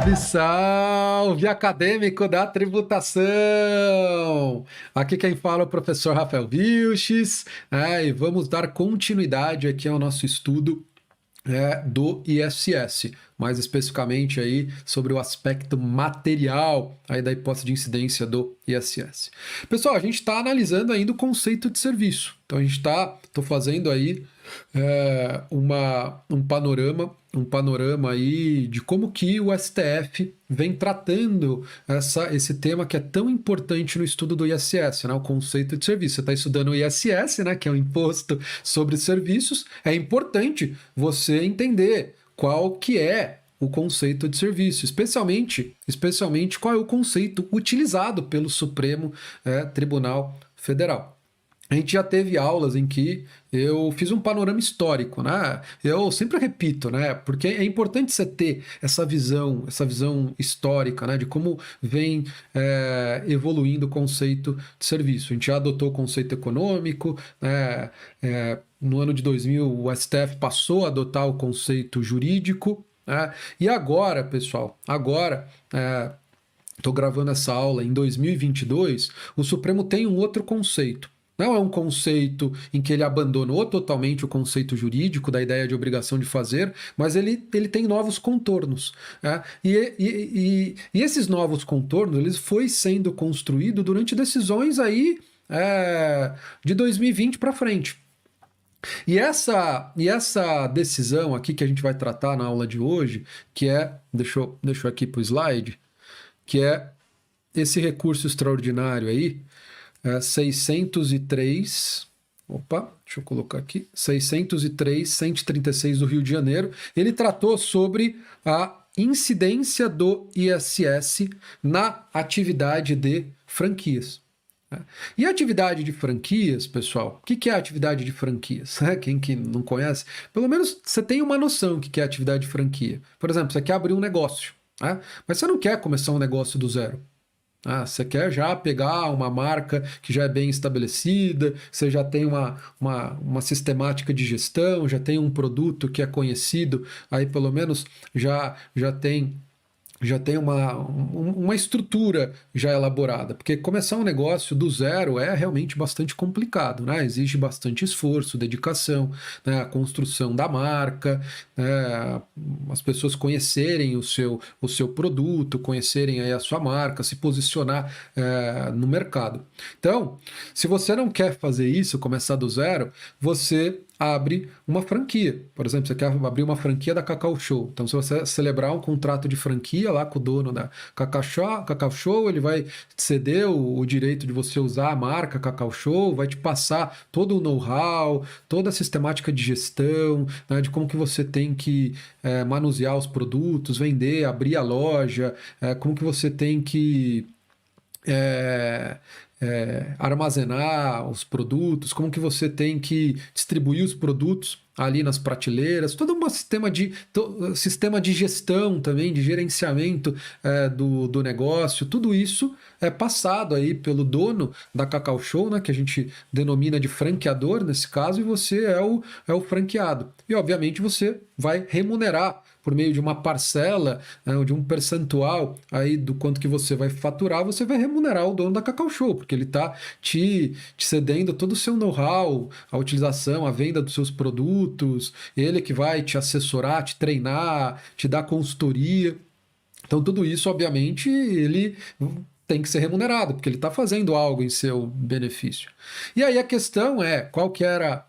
Salve, salve, acadêmico da tributação! Aqui quem fala é o professor Rafael Vilches, e vamos dar continuidade aqui ao nosso estudo do ISS, mais especificamente aí sobre o aspecto material aí da hipótese de incidência do ISS. Pessoal, a gente está analisando ainda o conceito de serviço. Então a gente tô fazendo aí um panorama aí de como que o STF vem tratando esse tema que é tão importante no estudo do ISS, né, o conceito de serviço. Você está estudando o ISS, né, que é o Imposto sobre Serviços, é importante você entender qual que é o conceito de serviço, especialmente qual é o conceito utilizado pelo Supremo Tribunal Federal. A gente já teve aulas em que eu fiz um panorama histórico, né? Eu sempre repito, né? Porque é importante você ter essa visão histórica, né? De como vem evoluindo o conceito de serviço. A gente já adotou o conceito econômico, né? No ano de 2000, o STF passou a adotar o conceito jurídico, né? E agora, pessoal, estou gravando essa aula em 2022, o Supremo tem um outro conceito. Não é um conceito em que ele abandonou totalmente o conceito jurídico da ideia de obrigação de fazer, mas ele tem novos contornos. Né? E esses novos contornos eles foi sendo construído durante decisões aí de 2020 para frente. E essa decisão aqui que a gente vai tratar na aula de hoje, que é, deixa eu aqui para o slide, que é esse recurso extraordinário aí, 603, deixa eu colocar aqui, 603.136 do Rio de Janeiro, ele tratou sobre a incidência do ISS na atividade de franquias. E a atividade de franquias, pessoal, o que é a atividade de franquias? Quem que não conhece, pelo menos você tem uma noção do que é a atividade de franquia. Por exemplo, você quer abrir um negócio, mas você não quer começar um negócio do zero. Você quer já pegar uma marca que já é bem estabelecida, você já tem uma sistemática de gestão, já tem um produto que é conhecido, aí pelo menos já tem uma estrutura já elaborada, porque começar um negócio do zero é realmente bastante complicado, né? Exige bastante esforço, dedicação, né? A construção da marca, as pessoas conhecerem o seu produto, conhecerem aí a sua marca, se posicionar no mercado. Então, se você não quer fazer isso, começar do zero, você abre uma franquia. Por exemplo, você quer abrir uma franquia da Cacau Show. Então, se você celebrar um contrato de franquia lá com o dono da Cacau Show, ele vai te ceder o direito de você usar a marca Cacau Show, vai te passar todo o know-how, toda a sistemática de gestão, né, de como que você tem que manusear os produtos, vender, abrir a loja, como que você tem que armazenar os produtos, como que você tem que distribuir os produtos ali nas prateleiras, todo um sistema de gestão também, de gerenciamento do negócio, tudo isso é passado aí pelo dono da Cacau Show, né, que a gente denomina de franqueador nesse caso, e você é o franqueado. E obviamente você vai remunerar por meio de uma parcela, de um percentual aí do quanto que você vai faturar, você vai remunerar o dono da Cacau Show, porque ele está te cedendo todo o seu know-how, a utilização, a venda dos seus produtos, ele que vai te assessorar, te treinar, te dar consultoria. Então tudo isso, obviamente, ele tem que ser remunerado, porque ele está fazendo algo em seu benefício. E aí a questão é, qual que era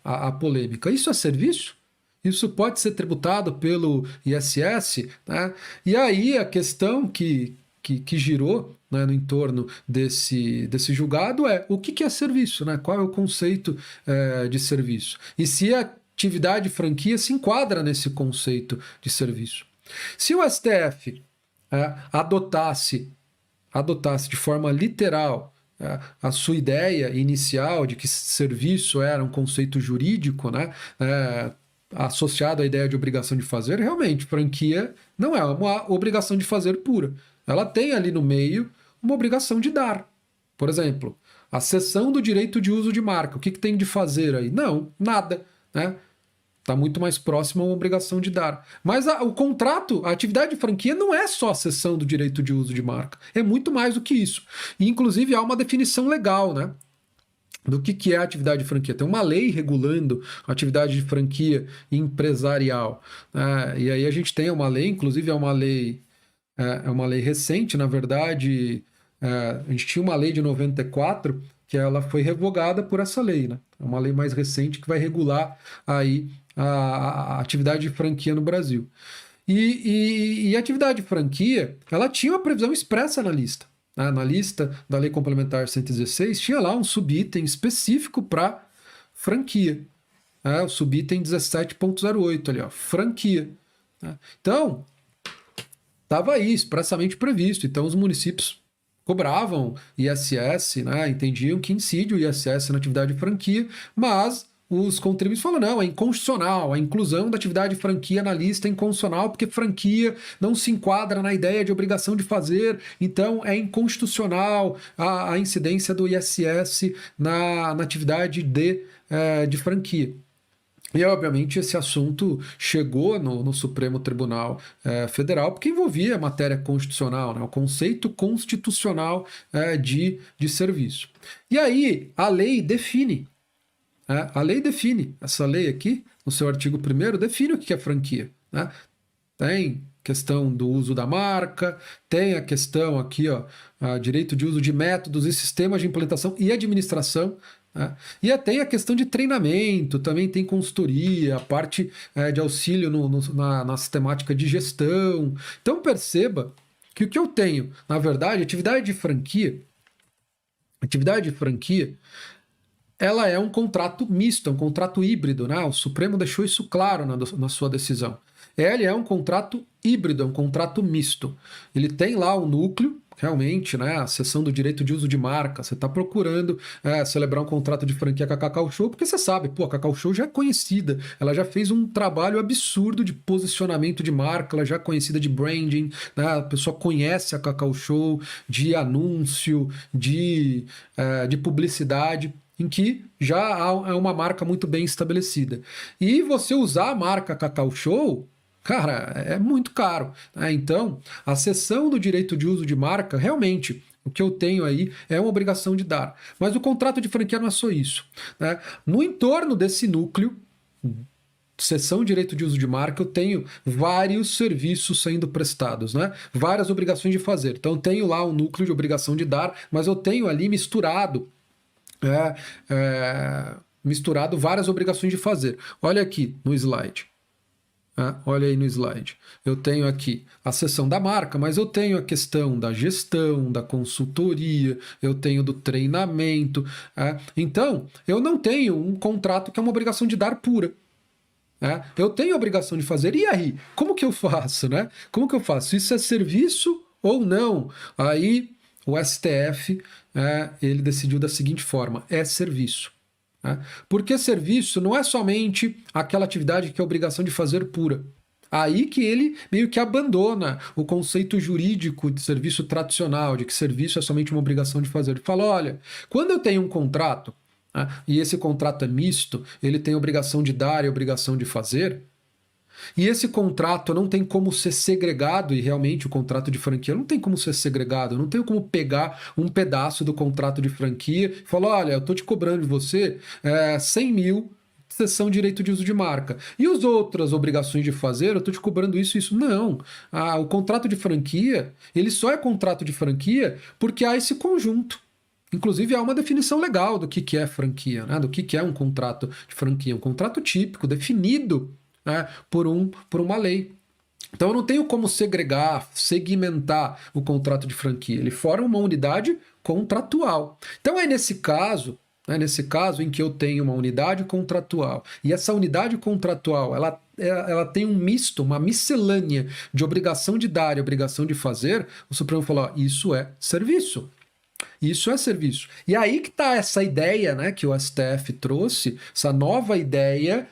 a polêmica? Isso é serviço? Isso pode ser tributado pelo ISS, né? E aí a questão que girou, né, no entorno desse julgado é o que é serviço, né? Qual é o conceito de serviço? E se a atividade franquia se enquadra nesse conceito de serviço. Se o STF adotasse de forma literal a sua ideia inicial de que serviço era um conceito jurídico, né? Associado à ideia de obrigação de fazer, realmente, franquia não é uma obrigação de fazer pura. Ela tem ali no meio uma obrigação de dar. Por exemplo, a cessão do direito de uso de marca. O que tem de fazer aí? Não, nada. Né? Está muito mais próximo a uma obrigação de dar. Mas o contrato, a atividade de franquia não é só a cessão do direito de uso de marca. É muito mais do que isso. E, inclusive, há uma definição legal, né? Do que é a atividade de franquia. Tem uma lei regulando a atividade de franquia empresarial. E aí a gente tem uma lei, inclusive é uma lei recente, na verdade. A gente tinha uma lei de 94 que ela foi revogada por essa lei, né? É uma lei mais recente que vai regular aí a atividade de franquia no Brasil. E a atividade de franquia, ela tinha uma previsão expressa na lista. Na lista da Lei Complementar 116, tinha lá um subitem específico para franquia. O subitem 17.08 ali, ó, franquia. Então, estava aí expressamente previsto. Então, os municípios cobravam ISS, né, entendiam que incide o ISS na atividade de franquia, mas os contribuintes falam, não, é inconstitucional, a inclusão da atividade de franquia na lista é inconstitucional porque franquia não se enquadra na ideia de obrigação de fazer, então é inconstitucional a incidência do ISS na atividade de franquia. E, obviamente, esse assunto chegou no Supremo Tribunal Federal porque envolvia matéria constitucional, né, o conceito constitucional de serviço. E aí, a lei define. A lei define, essa lei aqui, no seu artigo 1º, define o que é franquia. Né? Tem questão do uso da marca, tem a questão aqui, ó, direito de uso de métodos e sistemas de implementação e administração, né? E tem a questão de treinamento, também tem consultoria, a parte de auxílio na sistemática de gestão. Então perceba que o que eu tenho, na verdade, atividade de franquia, ela é um contrato misto, é um contrato híbrido, né? O Supremo deixou isso claro na sua decisão. Ele é um contrato híbrido, é um contrato misto. Ele tem lá o núcleo, realmente, né? A cessão do direito de uso de marca. Você está procurando celebrar um contrato de franquia com a Cacau Show, porque você sabe, a Cacau Show já é conhecida, ela já fez um trabalho absurdo de posicionamento de marca, ela já é conhecida de branding, né? A pessoa conhece a Cacau Show de anúncio, de publicidade, em que já é uma marca muito bem estabelecida. E você usar a marca Cacau Show, cara, é muito caro. Né? Então, a cessão do direito de uso de marca, realmente, o que eu tenho aí é uma obrigação de dar. Mas o contrato de franquia não é só isso. Né? No entorno desse núcleo, cessão de direito de uso de marca, eu tenho vários serviços sendo prestados, né? Várias obrigações de fazer. Então, eu tenho lá um núcleo de obrigação de dar, mas eu tenho ali misturado várias obrigações de fazer. Olha aqui no slide. Olha aí no slide. Eu tenho aqui a seção da marca, mas eu tenho a questão da gestão, da consultoria, eu tenho do treinamento. Então, eu não tenho um contrato que é uma obrigação de dar pura. Eu tenho a obrigação de fazer. E aí? Como que eu faço? Né? Como que eu faço? Isso é serviço ou não? Aí o STF ele decidiu da seguinte forma: é serviço. Porque serviço não é somente aquela atividade que é obrigação de fazer pura. Aí que ele meio que abandona o conceito jurídico de serviço tradicional, de que serviço é somente uma obrigação de fazer. Ele fala, olha, quando eu tenho um contrato, e esse contrato é misto, ele tem obrigação de dar e obrigação de fazer, e esse contrato não tem como ser segregado, e realmente o contrato de franquia não tem como ser segregado, eu não tenho como pegar um pedaço do contrato de franquia e falar, olha, eu estou te cobrando de você 100 mil cessão de direito de uso de marca. E as outras obrigações de fazer, eu estou te cobrando isso e isso. Não. O contrato de franquia, ele só é contrato de franquia porque há esse conjunto. Inclusive, há uma definição legal do que é franquia, né? Do que é um contrato de franquia. Um contrato típico, definido por uma lei. Então eu não tenho como segmentar o contrato de franquia. Ele forma uma unidade contratual. Então é nesse caso em que eu tenho uma unidade contratual. E essa unidade contratual, ela tem um misto, uma miscelânea de obrigação de dar e obrigação de fazer. O Supremo falou, isso é serviço. Isso é serviço. E aí que está essa ideia, né, que o STF trouxe, essa nova ideia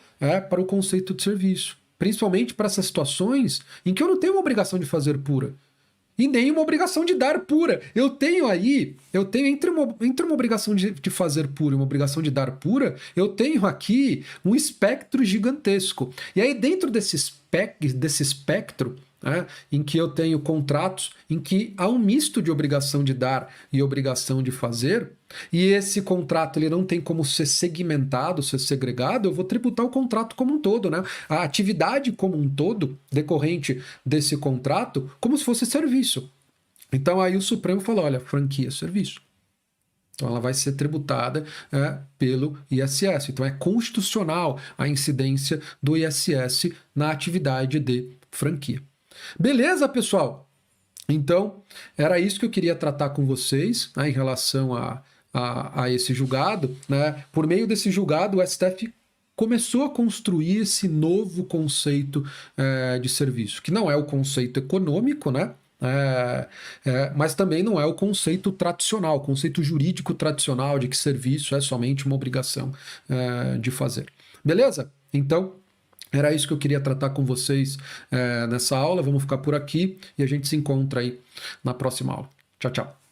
para o conceito de serviço. Principalmente para essas situações em que eu não tenho uma obrigação de fazer pura. e nem uma obrigação de dar pura. Eu tenho entre uma obrigação de fazer pura e uma obrigação de dar pura, eu tenho aqui um espectro gigantesco. E aí, dentro desse espectro, né, em que eu tenho contratos em que há um misto de obrigação de dar e obrigação de fazer, e esse contrato ele não tem como ser segmentado, ser segregado, eu vou tributar o contrato como um todo, né? A atividade como um todo, decorrente desse contrato, como se fosse serviço. Então aí o Supremo falou, olha, franquia é serviço. Então ela vai ser tributada pelo ISS. Então é constitucional a incidência do ISS na atividade de franquia. Beleza, pessoal? Então, era isso que eu queria tratar com vocês, né, em relação a esse julgado. Né? Por meio desse julgado, o STF começou a construir esse novo conceito de serviço, que não é o conceito econômico, né? Mas também não é o conceito tradicional, o conceito jurídico tradicional de que serviço é somente uma obrigação de fazer. Beleza? Então, era isso que eu queria tratar com vocês nessa aula. Vamos ficar por aqui e a gente se encontra aí na próxima aula. Tchau, tchau.